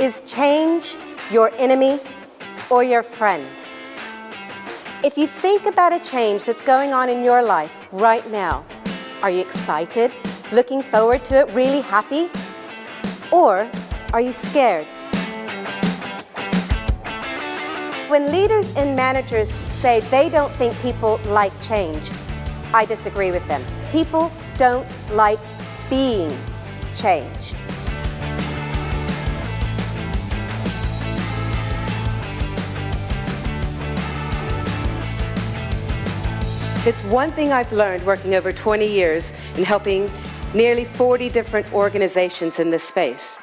Is change your enemy or your friend? If you think about a change that's going on in your life right now, are you excited, looking forward to it, really happy? Or are you scared? When leaders and managers say they don't think people like change, I disagree with them. People don't like being changed. It's one thing I've learned working over 20 years in helping nearly 40 different organizations in this space.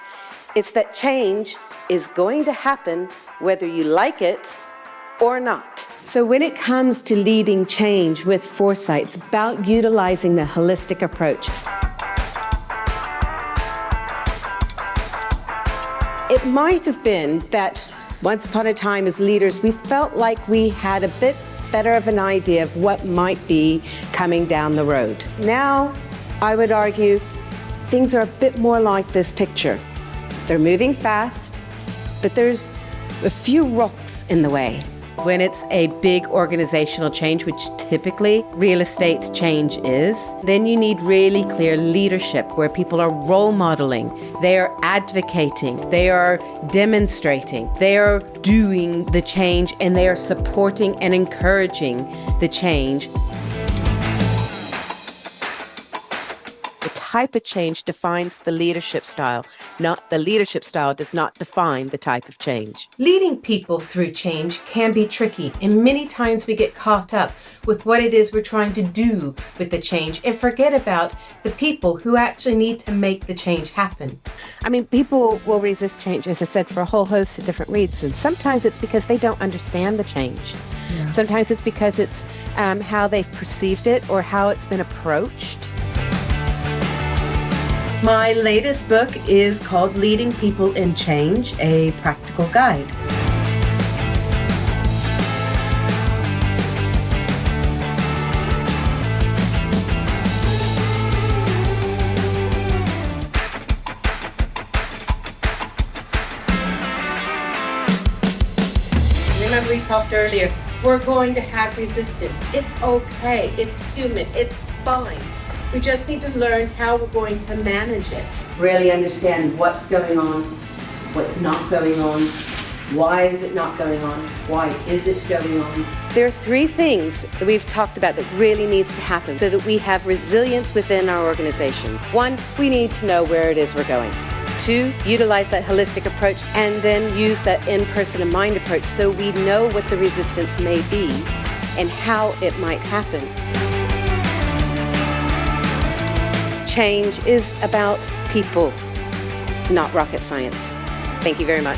It's that change is going to happen whether you like it or not. So when it comes to leading change with foresight, it's about utilizing the holistic approach. It might have been that once upon a time as leaders, we felt like we had a bit better of an idea of what might be coming down the road. Now, I would argue, things are a bit more like this picture. They're moving fast, but there's a few rocks in the way. When it's a big organizational change, which typically real estate change is, then you need really clear leadership where people are role modeling, they are advocating, they are demonstrating, they are doing the change, and they are supporting and encouraging the change. The type of change defines the leadership style, not the leadership style does not define the type of change. Leading people through change can be tricky, and many times we get caught up with what it is we're trying to do with the change and forget about the people who actually need to make the change happen. I mean, people will resist change, as I said, for a whole host of different reasons. Sometimes it's because they don't understand the change. Yeah. Sometimes it's because it's how they've perceived it or how it's been approached. My latest book is called Leading People in Change, a Practical Guide. Remember we talked earlier, we're going to have resistance. It's okay, it's human, it's fine. We just need to learn how we're going to manage it. Really understand what's going on, what's not going on, why is it not going on, why is it going on. There are three things that we've talked about that really needs to happen so that we have resilience within our organization. One, we need to know where it is we're going. Two, utilize that holistic approach and then use that in-person and mind approach so we know what the resistance may be and how it might happen. Change is about people, not rocket science. Thank you very much.